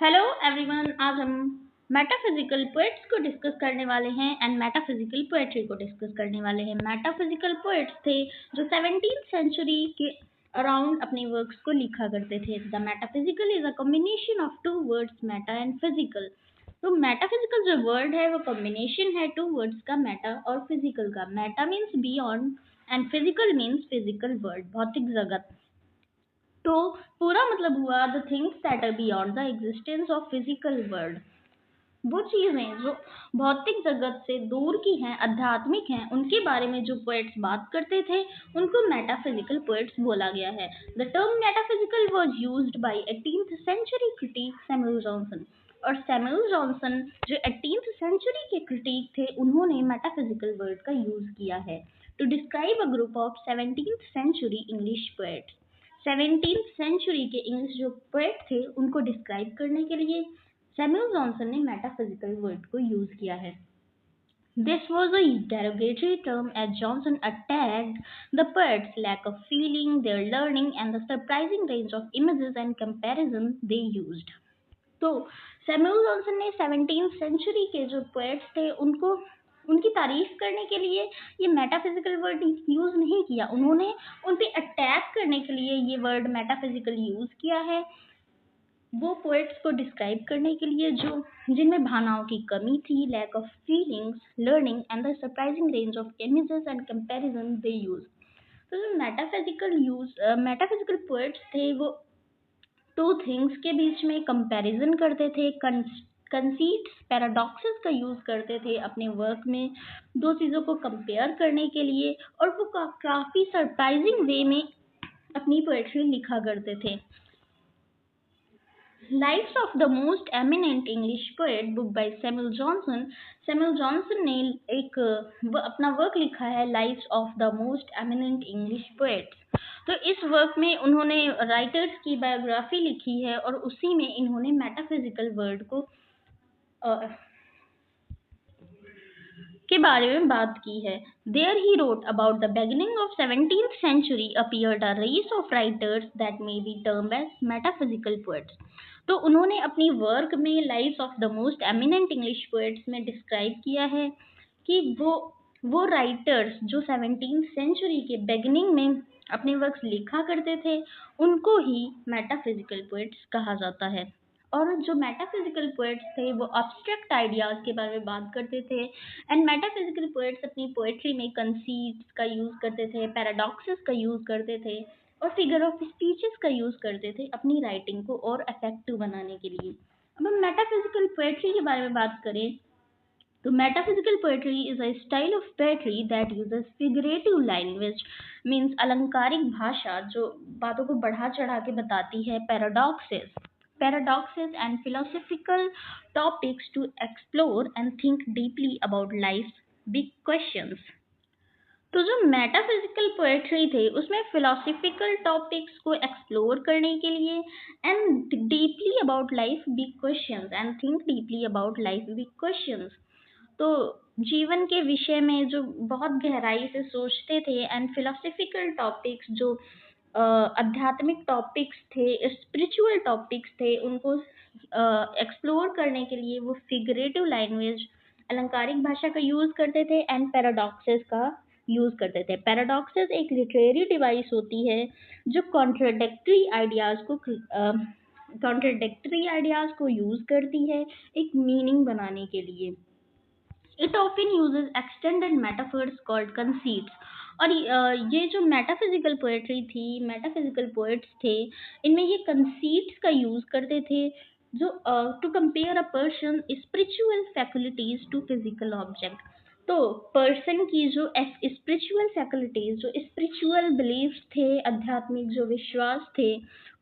Hello everyone, आज हम metaphysical poets को डिस्कस करने वाले हैं एंड मेटाफिजिकल पोएट्री को डिस्कस करने वाले हैं। मेटाफिजिकल पोएट्स थे जो 17th सेंचुरी के अराउंड अपने वर्क्स को लिखा करते थे। The metaphysical is a combination of two words meta and physical. तो मेटाफिजिकल जो वर्ड है वो कॉम्बिनेशन है टू वर्ड्स का, मेटा और फिजिकल का। Meta means beyond and physical means physical world, भौतिक जगत। तो पूरा मतलब हुआ the things that are beyond the existence of physical world. वो चीजें जो भौतिक जगत से दूर की हैं, आध्यात्मिक हैं, उनके बारे में जो पोएट्स बात करते थे उनको मेटाफिजिकल पोएट्स बोला गया है। The term metaphysical was used by 18th century critic Samuel Johnson. और सैमुअल जॉनसन जो 18th सेंचुरी के क्रिटिक थे, उन्होंने मेटाफिजिकल वर्ड का यूज किया है to describe a group of 17th century English poets. 17th century के इंग्लिश जो पोएट थे उनको डिस्क्राइब करने के लिए सैमुअल जॉनसन ने मेटाफिजिकल वर्ड को यूज किया है। This was a derogatory term as Johnson attacked the poets' lack of feeling, their learning, and the surprising range of images and comparison they used. तो Samuel Johnson ने 17th century के जो poets थे उनको उनकी तारीफ करने के लिए ये मेटाफिजिकल वर्ड यूज नहीं किया। उन्होंने उन पे अटैक करने के लिए ये वर्ड मेटाफिजिकल यूज किया है, वो पोएट्स को डिस्क्राइब करने के लिए जो जिनमें भावनाओं की कमी थी, lack of feelings, learning and the surprising range of images and comparison they use. तो जो मेटाफिजिकल पोएट्स थे वो टू थिंग्स के बीच में कंपैरिजन करते थे, कंसीट्स, पैराडॉक्सेस का यूज करते थे अपने वर्क में, दो चीज़ों को कंपेयर करने के लिए, और वो काफ़ी सरप्राइजिंग वे में अपनी पोएट्री लिखा करते थे। Lives of the most eminent English poet book by Samuel Johnson. Samuel Johnson ने एक अपना वर्क लिखा है, lives of the most eminent English poets. तो इस वर्क में उन्होंने राइटर्स की बायोग्राफी लिखी है और उसी में इन्होंने मेटाफिजिकल वर्ड को के बारे में बात की है। There he wrote about the beginning of 17th century appeared a race of writers that may be termed as metaphysical poets. तो उन्होंने अपनी वर्क में life of the most eminent English poets में डिस्क्राइब किया है कि वो राइटर्स जो 17th सेंचुरी के बिगिनिंग में अपने वर्क्स लिखा करते थे उनको ही मेटाफिजिकल पोएट्स कहा जाता है। और जो मेटाफिजिकल पोएट्स थे वो अब्स्ट्रैक्ट आइडियाज के बारे में बात करते थे एंड मेटाफिजिकल पोएट्स अपनी पोएट्री में कंसीट्स का यूज करते थे, पैराडॉक्सेस का यूज करते थे और फिगर ऑफ स्पीचेस का यूज करते थे अपनी राइटिंग को और इफेक्टिव बनाने के लिए। अब हम मेटाफिजिकल पोएट्री के बारे में बात करें तो metaphysical poetry is a style of poetry that uses figurative language, means अलंकारिक भाषा जो बातों को बढ़ा चढ़ा के बताती है, paradoxes and philosophical topics to explore and think deeply about life's big questions. तो जो मेटाफिजिकल पोएट्री थे उसमें फिलोसफिकल टॉपिक्स को एक्सप्लोर करने के लिए and deeply about life big questions and think deeply about life big questions. तो जीवन के विषय में जो बहुत गहराई से सोचते थे एंड फिलोसफिकल टॉपिक्स जो आध्यात्मिक टॉपिक्स थे, स्पिरिचुअल टॉपिक्स थे, उनको एक्सप्लोर करने के लिए वो फिगरेटिव लैंग्वेज, अलंकारिक भाषा का यूज करते थे एंड पैराडॉक्सेस का यूज करते थे। पैराडॉक्सेस एक लिटरेरी डिवाइस होती है जो कॉन्ट्रडिक्टरी आइडियाज को यूज करती है एक मीनिंग बनाने के लिए। It often uses extended metaphors called conceits। और ये जो मेटाफिजिकल पोएट्री थी, मेटाफिजिकल पोएट्स थे, इनमें ये कंसीट्स का यूज करते थे जो to compare a person spiritual faculties to physical object. तो पर्सन की जो स्पिरिचुअल फैकल्टीज, जो स्पिरिचुअल बिलीफ्स थे, आध्यात्मिक जो विश्वास थे,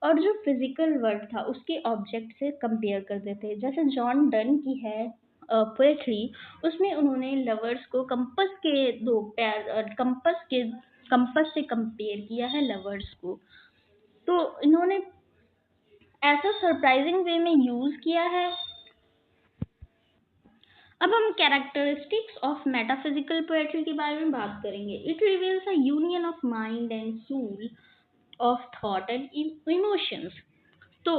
और जो फिजिकल वर्ल्ड था उसके ऑब्जेक्ट से कंपेयर करते थे। जैसे जॉन डन की है पोएट्री, उसमें उन्होंने लवर्स को कंपस से कंपेयर किया है लवर्स को। तो इन्होंने ऐसा सरप्राइजिंग वे में यूज किया है। अब हम कैरेक्टरिस्टिक्स ऑफ मेटाफिजिकल पोएट्री के बारे में बात करेंगे। It reveals a union of mind and soul, of thought and emotions. तो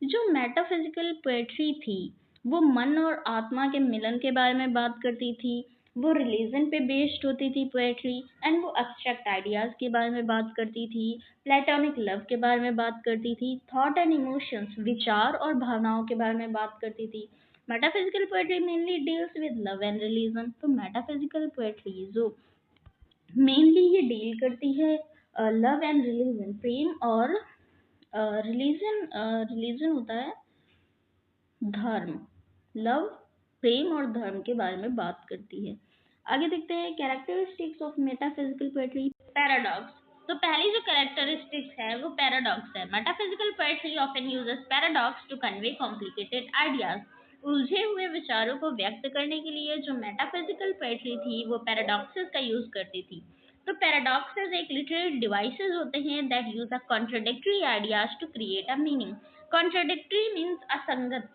जो मेटाफिजिकल पोएट्री थी वो मन और आत्मा के मिलन के बारे में बात करती थी, वो रिलीजन पे बेस्ड होती थी पोएट्री, एंड वो एब्स्ट्रैक्ट आइडियाज के बारे में बात करती थी, प्लेटोनिक लव के बारे में बात करती थी, थॉट एंड इमोशंस विचार और भावनाओं के बारे में बात करती थी। Metaphysical poetry mainly deals with love and religion. तो मेटाफिजिकल पोएट्री जो मेनली ये डील करती है लव एंड रिलीजन, प्रेम और रिलीजन, रिलीजन होता है धर्म, लव प्रेम और धर्म के बारे में बात करती है। आगे देखते हैं characteristics of metaphysical poetry. Paradox. तो पहली जो कैरेक्टरिस्टिक्स है वो पैराडॉक्स है। Metaphysical poetry often uses paradox to convey complicated ideas. उलझे हुए विचारों को व्यक्त करने के लिए जो मेटाफिजिकल पोएट्री थी वो पैराडॉक्सेस का यूज करती थी। तो पैराडॉक्सेस एक लिटरेरी डिवाइसेस होते हैं that use a contradictory ideas to create a meaning. Contradictory means असंगत,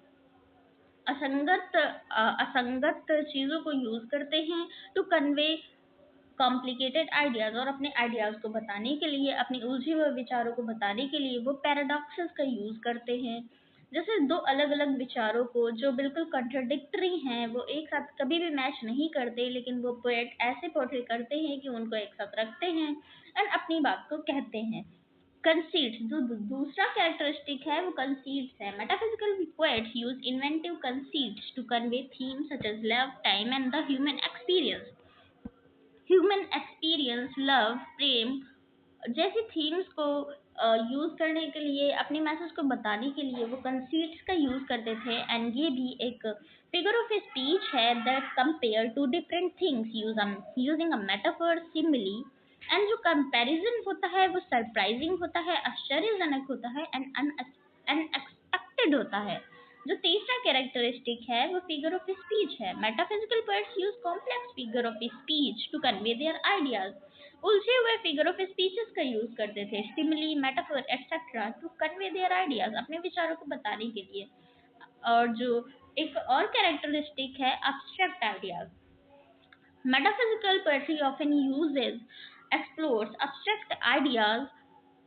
असंगत चीजों को यूज करते हैं टू कन्वे कॉम्प्लिकेटेड आइडियाज, और अपने आइडियाज को बताने के लिए, अपने उलझे हुए विचारों को बताने के लिए वो पैराडॉक्सेस का यूज करते हैं। जैसे दो अलग अलग विचारों को जो बिल्कुल कॉन्ट्राडिक्टरी हैं वो एक साथ कभी भी मैच नहीं करते, लेकिन वो पोएट ऐसे पोर्ट्रे करते हैं कि उनको एक साथ रखते हैं एंड अपनी बात को कहते हैं। कंसीट्स, जो दूसरा कैरेक्टरिस्टिक है वो कंसीट्स है। Metaphysical poets use inventive conceits to convey themes such as love, time and the human experience. Human experience, love, प्रेम जैसी थीम्स को यूज करने के लिए, अपने मैसेज को बताने के लिए वो कंसीट्स का यूज करते थे। एंड ये भी एक फिगर ऑफ स्पीच है that compare two different things using a metaphor, simile. And जो कंपैरिजन होता है वो सरप्राइजिंग होता है, आश्चर्यजनक होता है एंड अनएक्सपेक्टेड होता है। जो तीसरा कैरेक्टरिस्टिक है वो फिगर ऑफ स्पीच है। Metaphysical poets use complex figure of speech to convey their ideas. उलझे हुए फिगर ऑफ स्पीचेस का यूज करते थे, simile, metaphor etcetera, to convey their ideas, अपने विचारों को बताने के लिए। और जो एक और कैरेक्टरिस्टिक है abstract ideas. Metaphysical poetry often uses, explores abstract ideas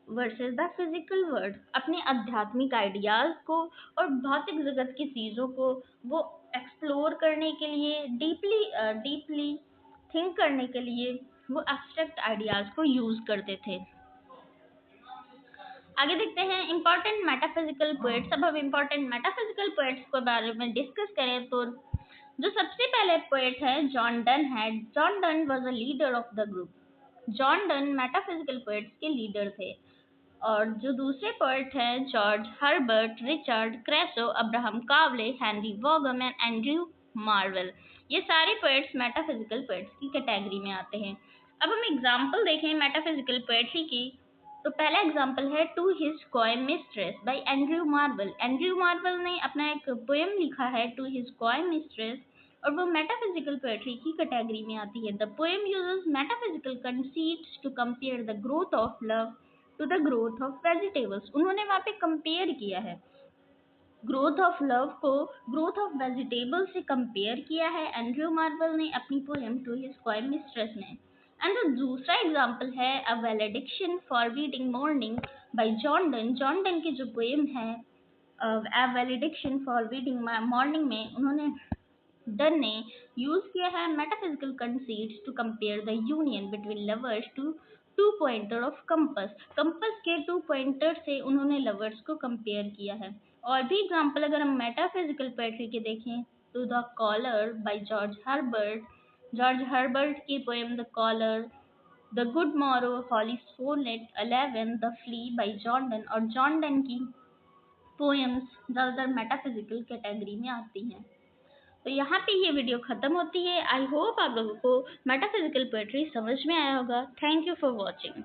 versus the physical world. अपने आध्यात्मिक आइडियाज को और भौतिक जगत की चीजों को वो एक्सप्लोर करने के लिए, डीपली थिंक करने के लिए वो एब्स्ट्रैक्ट आइडियाज को यूज करते थे। आगे देखते हैं इंपॉर्टेंट मेटाफिजिकल पोएट्स। अब हम इंपॉर्टेंट मेटाफिजिकल पोएट्स के बारे में डिस्कस करें तो जो सबसे पहले पोएट है जॉन डन है। John Donne was a leader of the group. John Donne metaphysical poets के लीडर थे। और जो दूसरे पोएट हैं George Herbert, Richard Crashaw, Abraham Cowley, Henry Vaughan and Andrew Marvell, ये सारे पोएट्स मेटाफिजिकल पोएट्स की कैटेगरी में आते हैं। अब हम एग्जाम्पल देखें मेटाफिजिकल पोएट्री की। तो पहला एग्जाम्पल है to his coy mistress by Andrew Marvell. Andrew Marvell ने अपना एक पोएम लिखा है टू हिज कॉय मिस्ट्रेस, और वो मेटाफिजिकल पोएट्री की कैटेगरी में आती है। The poem uses metaphysical conceits to compare the growth of love to the growth of vegetables. उन्होंने वहां पे कंपेयर किया है ग्रोथ ऑफ लव को ग्रोथ ऑफ वेजिटेबल से कंपेयर किया है एंड्रयू मार्वेल ने अपनी poem to his coy mistress में। एंड जो दूसरा एग्जाम्पल है a valediction forbidding mourning by John Donne. John Donne की जो पोएम है a valediction forbidding morning में उन्होंने डन ने यूज किया है metaphysical conceits to compare the union between lovers to two pointer of compass. Compass के two pointer से उन्होंने लवर्स को कंपेयर किया है। और भी एग्जांपल अगर हम मेटाफिजिकल पोएट्री के देखें तो the collar by George Herbert. George Herbert की poem the collar, the good morrow, holy sonnet 11, the flea by John Donne, और जॉन डन की पोएम्स ज़्यादातर मेटाफिजिकल कैटेगरी में आती हैं। तो यहाँ पे ये वीडियो खत्म होती है। आई होप आप लोगों को मेटाफिजिकल पोएट्री समझ में आया होगा। Thank you for watching.